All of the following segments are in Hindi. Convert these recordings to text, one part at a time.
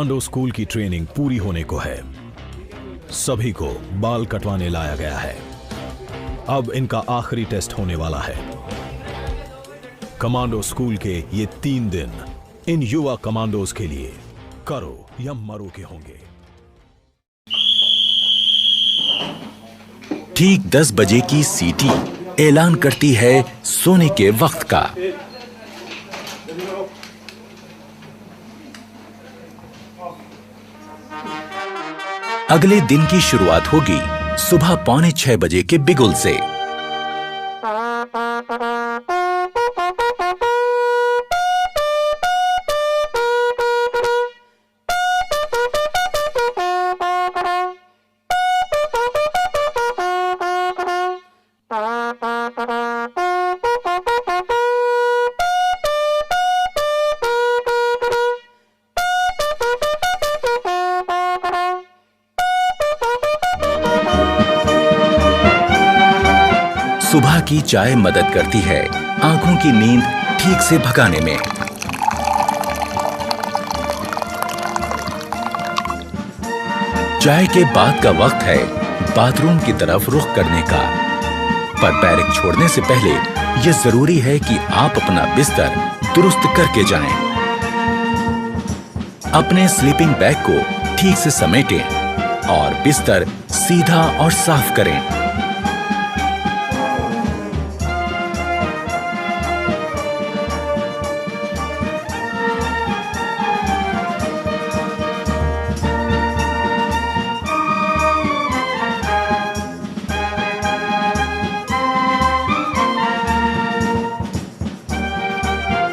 कमांडो स्कूल की ट्रेनिंग पूरी होने को है। सभी को बाल कटवाने लाया गया है। अब इनका आखिरी टेस्ट होने वाला है। कमांडो स्कूल के ये 3 दिन इन युवा कमांडोज के लिए करो या मरो के होंगे। ठीक 10 बजे की सीटी ऐलान करती है सोने के वक्त का। अगले दिन की शुरुआत होगी सुबह 5:45 बजे के बिगुल से। सुबह की चाय मदद करती है आंखों की नींद ठीक से भगाने में। चाय के बाद का वक्त है बाथरूम की तरफ रुख करने का। पर बैरक छोड़ने से पहले यह जरूरी है कि आप अपना बिस्तर दुरुस्त करके जाएं। अपने स्लीपिंग बैग को ठीक से समेटें और बिस्तर सीधा और साफ करें।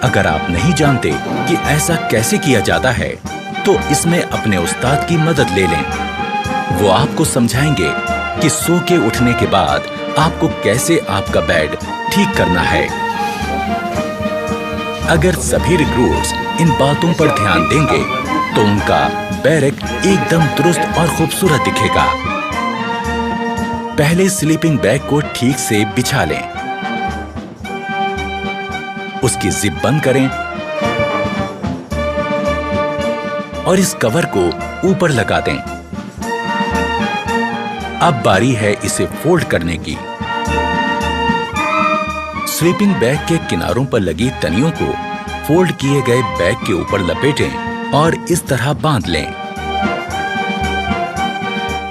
अगर आप नहीं जानते कि ऐसा कैसे किया जाता है, तो इसमें अपने उस्ताद की मदद ले लें। वो आपको समझाएंगे कि सो के उठने के बाद आपको कैसे आपका बेड ठीक करना है। अगर सभी रिक्रूट्स इन बातों पर ध्यान देंगे, तो उनका बैरक एकदम दुरुस्त और खूबसूरत दिखेगा। पहले स्लीपिंग बैग को ठीक से बिछा लें, उसकी जिप बंद करें और इस कवर को ऊपर लगा दें। अब बारी है इसे फोल्ड करने की। स्लीपिंग बैग के किनारों पर लगी तनियों को फोल्ड किए गए बैग के ऊपर लपेटें और इस तरह बांध लें।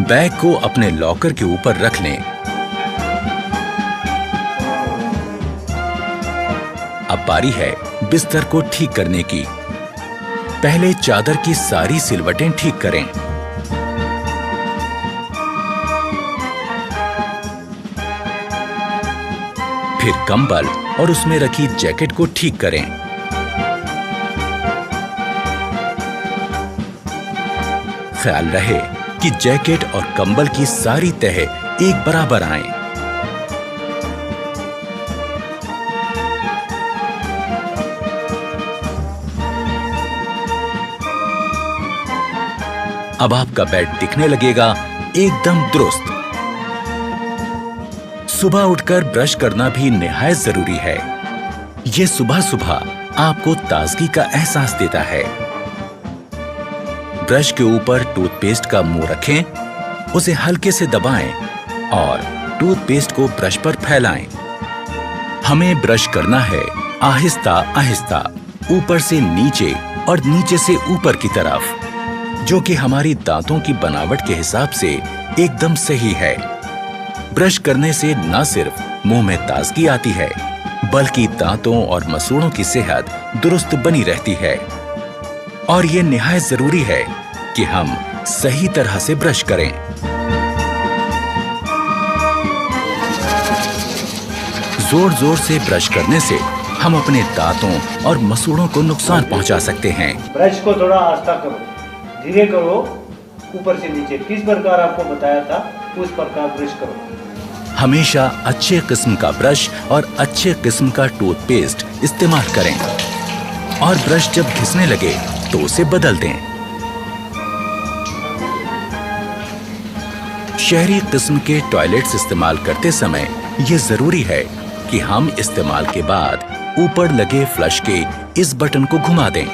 बैग को अपने लॉकर के ऊपर रख लें। अब बारी है बिस्तर को ठीक करने की। पहले चादर की सारी सिलवटें ठीक करें। फिर कंबल और उसमें रखी जैकेट को ठीक करें। ख्याल रहे कि जैकेट और कंबल की सारी तह एक बराबर आएं। अब आपका बेड दिखने लगेगा एकदम दुरुस्त। सुबह उठकर ब्रश करना भी निहायत जरूरी है। ये सुबह सुबह आपको ताजगी का एहसास देता है। ब्रश के ऊपर टूथपेस्ट का मुंह रखें, उसे हल्के से दबाएं और टूथपेस्ट को ब्रश पर फैलाएं। हमें ब्रश करना है आहिस्ता आहिस्ता, ऊपर से नीचे और नीचे से ऊपर की तरफ, जो कि हमारी दांतों की बनावट के हिसाब से एकदम सही है। ब्रश करने से न सिर्फ मुंह में ताजगी आती है, बल्कि दांतों और मसूड़ों की सेहत दुरुस्त बनी रहती है। और ये निहायत जरूरी है कि हम सही तरह से ब्रश करें। जोर जोर से ब्रश करने से हम अपने दांतों और मसूड़ों को नुकसान पहुंचा सकते हैं। ब्रश को थोड़ा आस्था करो, धीरे करो, ऊपर से नीचे किस प्रकार आपको बताया था उस प्रकार ब्रश करो। हमेशा अच्छे किस्म का ब्रश और अच्छे किस्म का टूथपेस्ट इस्तेमाल करें और ब्रश जब घिसने लगे तो उसे बदल दें। शहरी किस्म के टॉयलेट्स इस्तेमाल करते समय ये जरूरी है कि हम इस्तेमाल के बाद ऊपर लगे फ्लश के इस बटन को घुमा दें।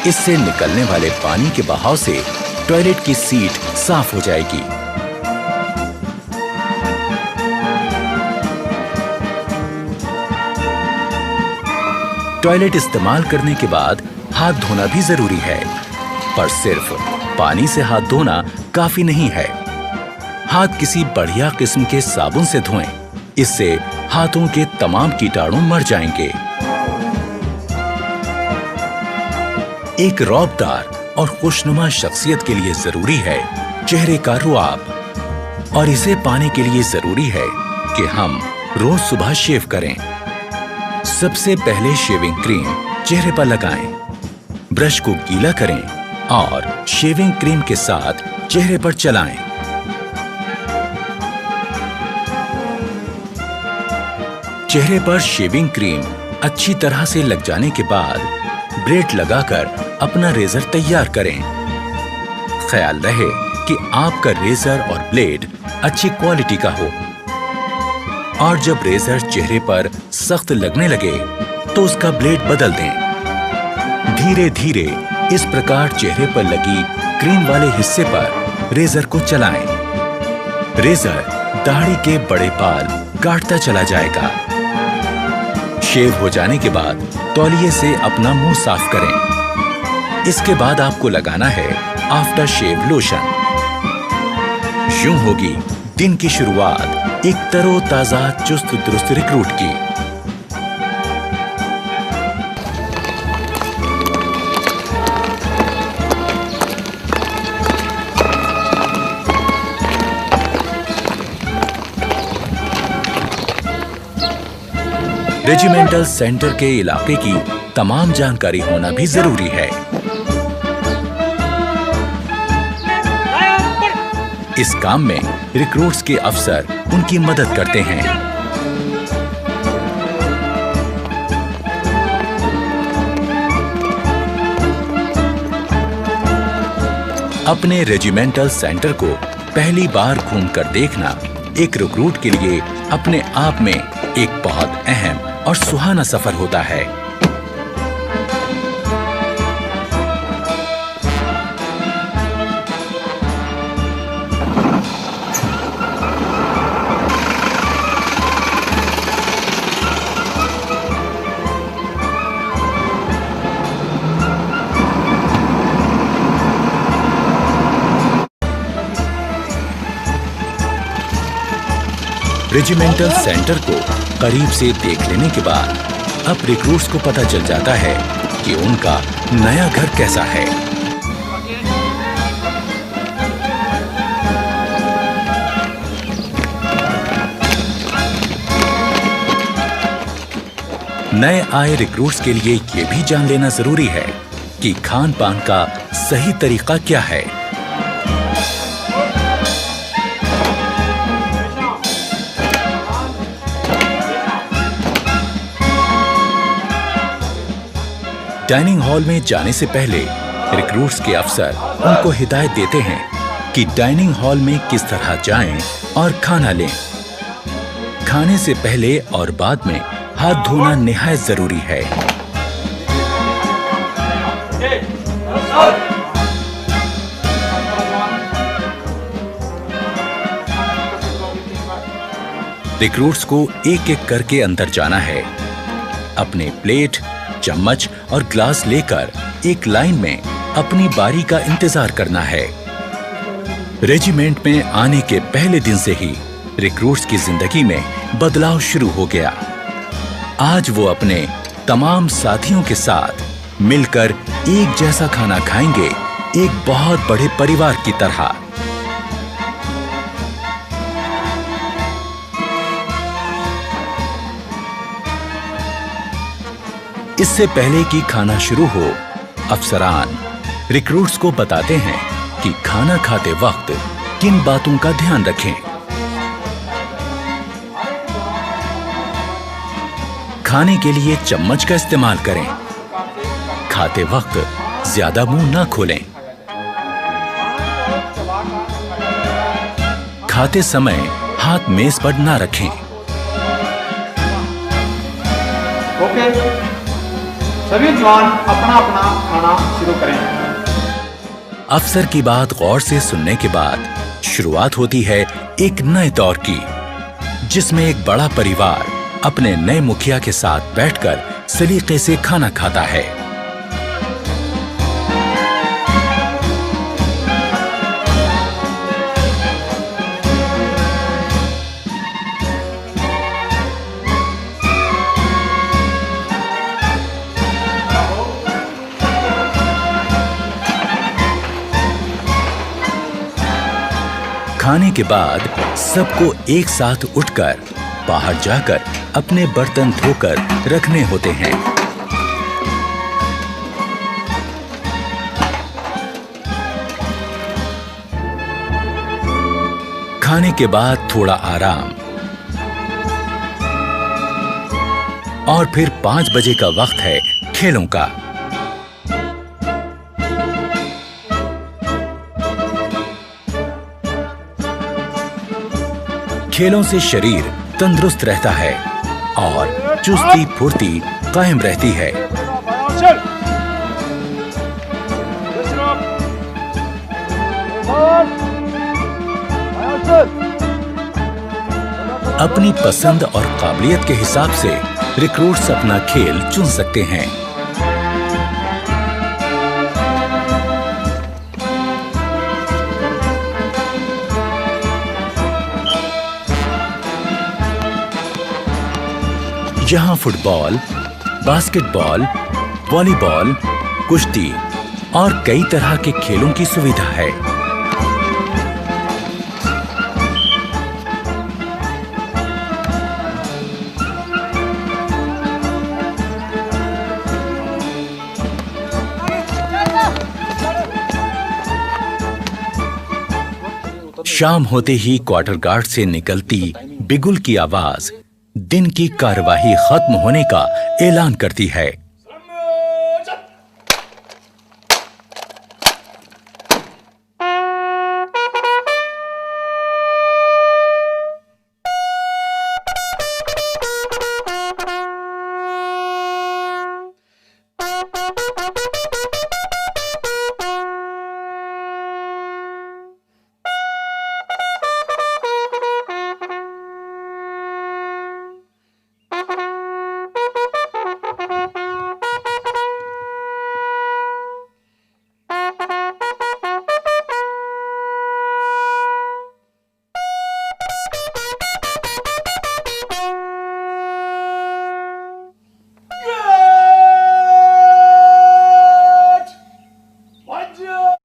इससे निकलने वाले पानी के बहाव से टॉयलेट की सीट साफ हो जाएगी। टॉयलेट इस्तेमाल करने के बाद हाथ धोना भी जरूरी है, पर सिर्फ पानी से हाथ धोना काफी नहीं है। हाथ किसी बढ़िया किस्म के साबुन से धोएं, इससे हाथों के तमाम कीटाणु मर जाएंगे। एक रौबदार और खुशनुमा शख्सियत के लिए जरूरी है चेहरे का रुआब, और इसे पाने के लिए जरूरी है कि हम रोज सुबह शेव करें। सबसे पहले शेविंग क्रीम चेहरे पर लगाएं, ब्रश को गीला करें और शेविंग क्रीम के साथ चेहरे पर चलाएं। चेहरे पर शेविंग क्रीम अच्छी तरह से लग जाने के बाद ब्लेड लगाकर अपना रेजर तैयार करें। ख्याल रहे कि आपका रेजर और ब्लेड अच्छी क्वालिटी का हो, और जब रेजर चेहरे पर सख्त लगने लगे तो उसका ब्लेड बदल दें। धीरे धीरे इस प्रकार चेहरे पर लगी क्रीम वाले हिस्से पर रेजर को चलाएं। रेजर दाढ़ी के बड़े बाल काटता चला जाएगा। शेव हो जाने के बाद तौलिए से अपना मुंह साफ करें। इसके बाद आपको लगाना है आफ्टर शेव लोशन। यूं होगी दिन की शुरुआत एक तरोताजा चुस्त दुरुस्त रिक्रूट की। रेजिमेंटल सेंटर के इलाके की तमाम जानकारी होना भी जरूरी है। इस काम में रिक्रूट्स के अफसर उनकी मदद करते हैं। अपने रेजिमेंटल सेंटर को पहली बार घूमकर देखना एक रिक्रूट के लिए अपने आप में एक बहुत अहम और सुहाना सफर होता है। रेजिमेंटल सेंटर को करीब से देख लेने के बाद अब रिक्रूट्स को पता चल जाता है कि उनका नया घर कैसा है। नए आए रिक्रूट्स के लिए ये भी जान लेना जरूरी है कि खान पान का सही तरीका क्या है। डाइनिंग हॉल में जाने से पहले रिक्रूट्स के अफसर उनको हिदायत देते हैं कि डाइनिंग हॉल में किस तरह जाएं और खाना लें। खाने से पहले और बाद में हाथ धोना निहायत जरूरी है। रिक्रूट्स को एक एक करके अंदर जाना है। अपने प्लेट, चम्मच और ग्लास लेकर एक लाइन में अपनी बारी का इंतजार करना है। रेजिमेंट में आने के पहले दिन से ही रिक्रूट्स की जिंदगी में बदलाव शुरू हो गया। आज वो अपने तमाम साथियों के साथ मिलकर एक जैसा खाना खाएंगे, एक बहुत बड़े परिवार की तरह। इससे पहले कि खाना शुरू हो, अफसरान रिक्रूट्स को बताते हैं कि खाना खाते वक्त किन बातों का ध्यान रखें। खाने के लिए चम्मच का इस्तेमाल करें। खाते वक्त ज्यादा मुंह ना खोलें। खाते समय हाथ मेज पर ना रखें। सभी जवान अपना अपना खाना शुरू करें। अफसर की बात गौर से सुनने के बाद शुरुआत होती है एक नए दौर की, जिसमें एक बड़ा परिवार अपने नए मुखिया के साथ बैठकर सलीके से खाना खाता है। खाने के बाद सबको एक साथ उठकर बाहर जाकर अपने बर्तन धोकर रखने होते हैं। खाने के बाद थोड़ा आराम और फिर 5 बजे का वक्त है खेलों का। खेलों से शरीर तंदुरुस्त रहता है और चुस्ती फुर्ती कायम रहती है। अपनी पसंद और काबिलियत के हिसाब से रिक्रूट्स अपना खेल चुन सकते हैं। यहाँ फुटबॉल, बास्केटबॉल, वॉलीबॉल, कुश्ती और कई तरह के खेलों की सुविधा है। शाम होते ही क्वार्टर गार्ड से निकलती बिगुल की आवाज दिन की कार्यवाही खत्म होने का ऐलान करती है।